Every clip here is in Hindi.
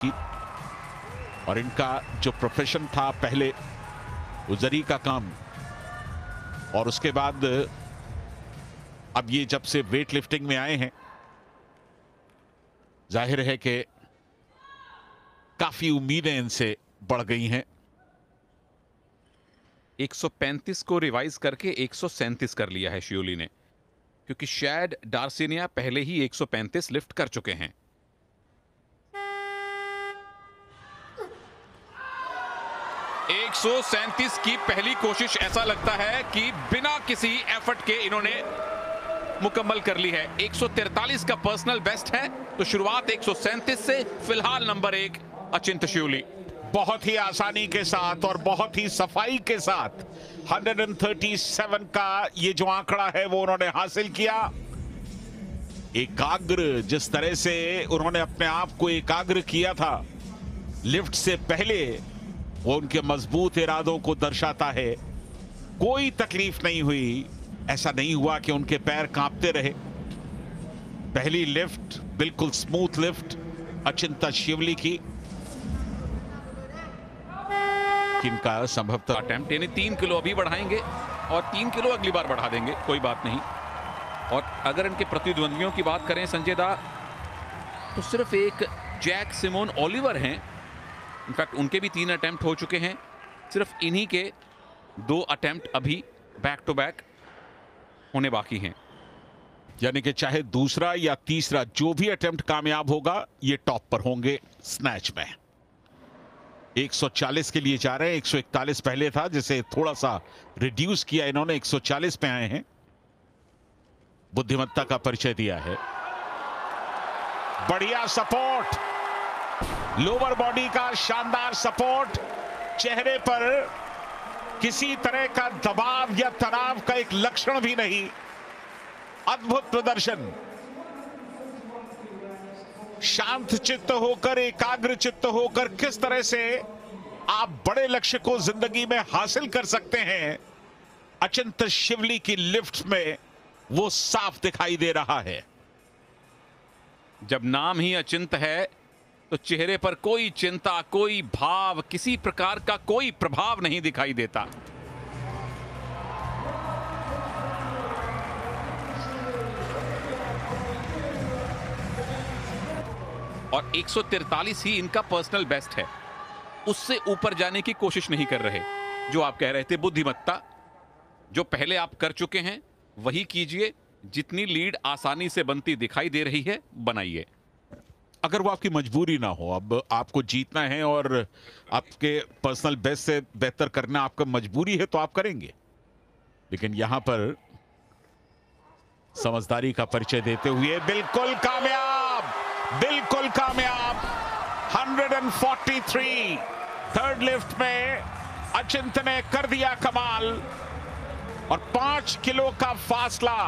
की। और इनका जो प्रोफेशन था पहले वो जरी का काम, और उसके बाद अब ये जब से वेट लिफ्टिंग में आए हैं, जाहिर है कि काफी उम्मीदें इनसे बढ़ गई हैं। 135 को रिवाइज करके 137 कर लिया है शियोली ने, क्योंकि शैड डार्सिनिया पहले ही 135 लिफ्ट कर चुके हैं। एक 137 की पहली कोशिश ऐसा लगता है कि बिना किसी एफर्ट के इन्होंने मुकम्मल कर ली है। 143 का पर्सनल बेस्ट है, तो शुरुआत 137 से। फिलहाल नंबर 1 अचिंत शियोली। बहुत ही आसानी के साथ और बहुत ही सफाई के साथ 137 का ये जो आंकड़ा है वो उन्होंने हासिल किया। एकाग्र जिस तरह से उन्होंने अपने आप को एकाग्र किया था लिफ्ट से पहले, वो उनके मजबूत इरादों को दर्शाता है। कोई तकलीफ नहीं हुई, ऐसा नहीं हुआ कि उनके पैर कांपते रहे। पहली लिफ्ट बिल्कुल स्मूथ लिफ्ट अचिंता शियोली की। किनका संभवतः अटेम्प्ट, यानी 3 किलो अभी बढ़ाएंगे और 3 किलो अगली बार बढ़ा देंगे, कोई बात नहीं। और अगर इनके प्रतिद्वंदियों की बात करें संजय दा, तो सिर्फ एक जैक सिमोन ओलिवर हैं। इनफैक्ट उनके भी 3 अटेम्प्ट हो चुके हैं, सिर्फ इन्हीं के 2 अटेम्प्ट अभी बैक टू बैक होने बाकी हैं। यानी कि चाहे दूसरा या तीसरा जो भी अटेम्प्ट कामयाब होगा, ये टॉप पर होंगे स्नैच में। 140 के लिए जा रहे हैं। 141 पहले था, जिसे थोड़ा सा रिड्यूस किया इन्होंने, 140 पे आए हैं। बुद्धिमत्ता का परिचय दिया है। बढ़िया सपोर्ट, लोअर बॉडी का शानदार सपोर्ट, चेहरे पर किसी तरह का दबाव या तनाव का एक लक्षण भी नहीं। अद्भुत प्रदर्शन। शांत चित्त होकर, एकाग्र चित्त होकर किस तरह से आप बड़े लक्ष्य को जिंदगी में हासिल कर सकते हैं, अचिंत शियोली की लिफ्ट में वो साफ दिखाई दे रहा है। जब नाम ही अचिंत है तो चेहरे पर कोई चिंता, कोई भाव, किसी प्रकार का कोई प्रभाव नहीं दिखाई देता। और 143 ही इनका पर्सनल बेस्ट है, उससे ऊपर जाने की कोशिश नहीं कर रहे। जो आप कह रहे थे बुद्धिमत्ता, जो पहले आप कर चुके हैं वही कीजिए। जितनी लीड आसानी से बनती दिखाई दे रही है, बनाइए। अगर वो आपकी मजबूरी ना हो, अब आपको जीतना है और आपके पर्सनल बेस्ट से बेहतर करना आपका मजबूरी है, तो आप करेंगे। लेकिन यहां पर समझदारी का परिचय देते हुए बिल्कुल कामयाब, बिल्कुल कामयाब। 143 थर्ड लिफ्ट में अचिंत ने कर दिया कमाल, और 5 किलो का फासला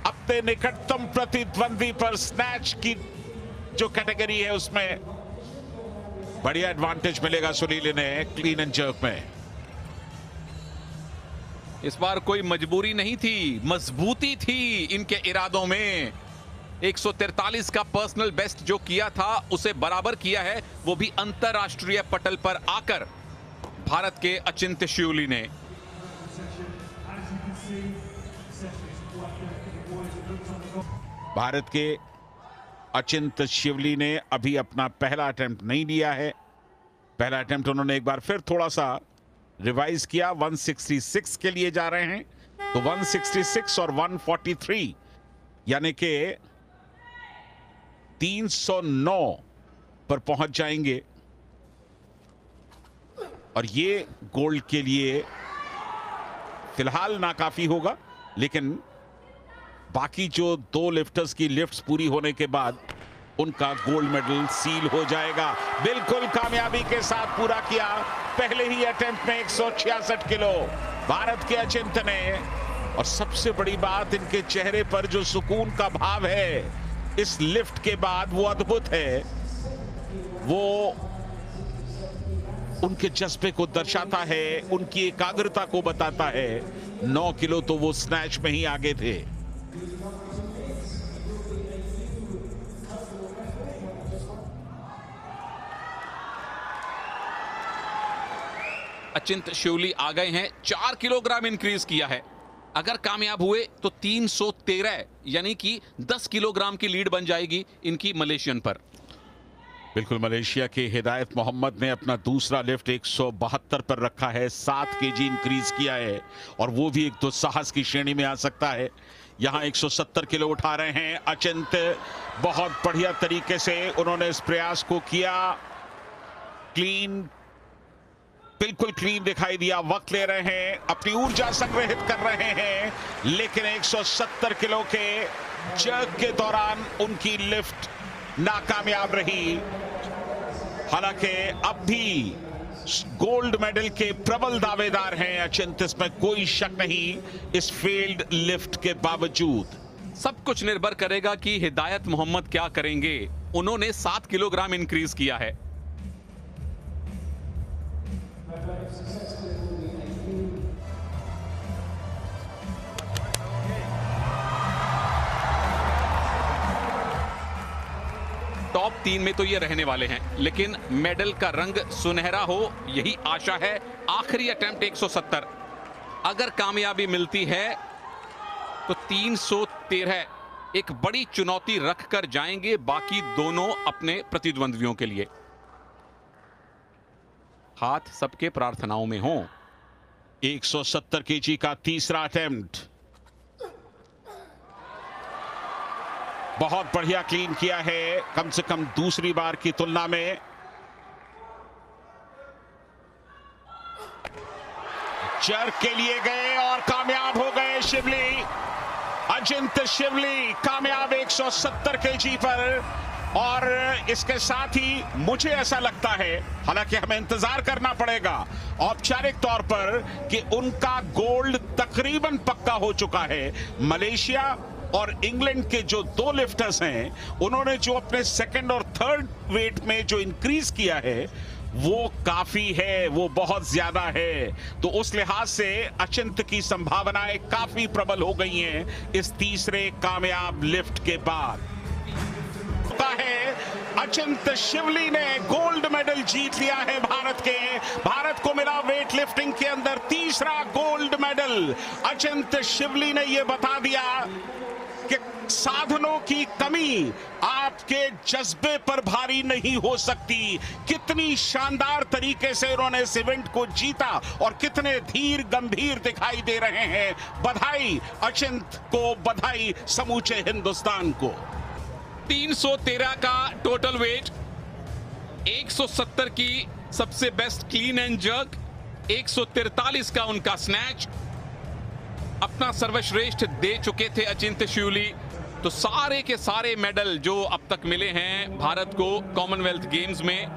अपने निकटतम प्रतिद्वंदी पर स्नैच की जो कैटेगरी है उसमें बढ़िया एडवांटेज मिलेगा सुनील ने क्लीन एंड जर्क में। इस बार कोई मजबूरी नहीं थी, मजबूती थी इनके इरादों में। 143 का पर्सनल बेस्ट जो किया था उसे बराबर किया है, वो भी अंतरराष्ट्रीय पटल पर आकर भारत के अचिंत शियोली ने। भारत के अचिंत शियोली ने अभी अपना पहला अटेम्प्ट नहीं लिया है। पहला अटेम्प्ट उन्होंने एक बार फिर थोड़ा सा रिवाइज किया। 166 के लिए जा रहे हैं, तो 166 और 143 यानी कि 309 पर पहुंच जाएंगे, और ये गोल्ड के लिए फिलहाल नाकाफी होगा। लेकिन बाकी जो 2 लिफ्टर्स की लिफ्ट्स पूरी होने के बाद उनका गोल्ड मेडल सील हो जाएगा। बिल्कुल कामयाबी के साथ पूरा किया पहले ही अटेम्प्ट में 166 किलो भारत के अचिंत ने। और सबसे बड़ी बात, इनके चेहरे पर जो सुकून का भाव है इस लिफ्ट के बाद, वो अद्भुत है। वो उनके जज्बे को दर्शाता है, उनकी एकाग्रता को बताता है। 9 किलो तो वो स्नैच में ही आगे थे। अचिंत शिवली आ गए हैं, 4 किलोग्राम इंक्रीज किया है। अगर कामयाब हुए तो 313 यानी कि 10 किलोग्राम की लीड बन जाएगी इनकी मलेशियन पर। बिल्कुल, मलेशिया के हिदायत मोहम्मद ने अपना दूसरा लिफ्ट 172 पर रखा है, 7 केजी इंक्रीज किया है और वो भी एक तो साहस की श्रेणी में आ सकता है। यहां 170 किलो उठा रहे हैं अचिंत, बहुत बढ़िया तरीके से उन्होंने इस प्रयास को किया। क्लीन, बिल्कुल क्लीन दिखाई दिया। वक्त ले रहे हैं, अपनी ऊर्जा संग्रहित कर रहे हैं, लेकिन 170 किलो के जर्क के दौरान उनकी लिफ्ट नाकामयाब रही। हालांकि अब भी गोल्ड मेडल के प्रबल दावेदार हैं अचिंत, इसमें कोई शक नहीं। इस फेल्ड लिफ्ट के बावजूद सब कुछ निर्भर करेगा कि हिदायत मोहम्मद क्या करेंगे। उन्होंने 7 किलोग्राम इंक्रीज किया है। टॉप 3 में तो ये रहने वाले हैं, लेकिन मेडल का रंग सुनहरा हो यही आशा है। आखिरी अटेम्प्ट 170, अगर कामयाबी मिलती है तो 313 एक बड़ी चुनौती रखकर जाएंगे बाकी दोनों अपने प्रतिद्वंद्वियों के लिए। हाथ सबके प्रार्थनाओं में हो। 170 केजी का तीसरा अटेम्प्ट, बहुत बढ़िया क्लीन किया है, कम से कम दूसरी बार की तुलना में। जर्क के लिए गए और कामयाब हो गए शिवली। अचिंत शिवली कामयाब 170 केजी पर। और इसके साथ ही मुझे ऐसा लगता है, हालांकि हमें इंतजार करना पड़ेगा औपचारिक तौर पर, कि उनका गोल्ड तकरीबन पक्का हो चुका है। मलेशिया और इंग्लैंड के जो 2 लिफ्टर्स हैं, उन्होंने जो अपने सेकंड और थर्ड वेट में जो इंक्रीज किया है वो काफी है, वो बहुत ज्यादा है। तो उस लिहाज से अचिंत की संभावनाएं काफी प्रबल हो गई हैं इस तीसरे कामयाब लिफ्ट के बाद। है अचिंत शिवली ने गोल्ड मेडल जीत लिया है भारत को मिला वेट लिफ्टिंग के अंदर तीसरा गोल्ड मेडल। अचिंत शिवली ने यह बता दिया कि साधनों की कमी आपके जज्बे पर भारी नहीं हो सकती। कितनी शानदार तरीके से उन्होंने इस इवेंट को जीता और कितने धीर गंभीर दिखाई दे रहे हैं। बधाई अचिंत को, बधाई समूचे हिंदुस्तान को। 313 का टोटल वेट, 170 की सबसे बेस्ट क्लीन एंड जर्क, 143 का उनका स्नैच। अपना सर्वश्रेष्ठ दे चुके थे अचिंत शिवली। तो सारे के सारे मेडल जो अब तक मिले हैं भारत को कॉमनवेल्थ गेम्स में,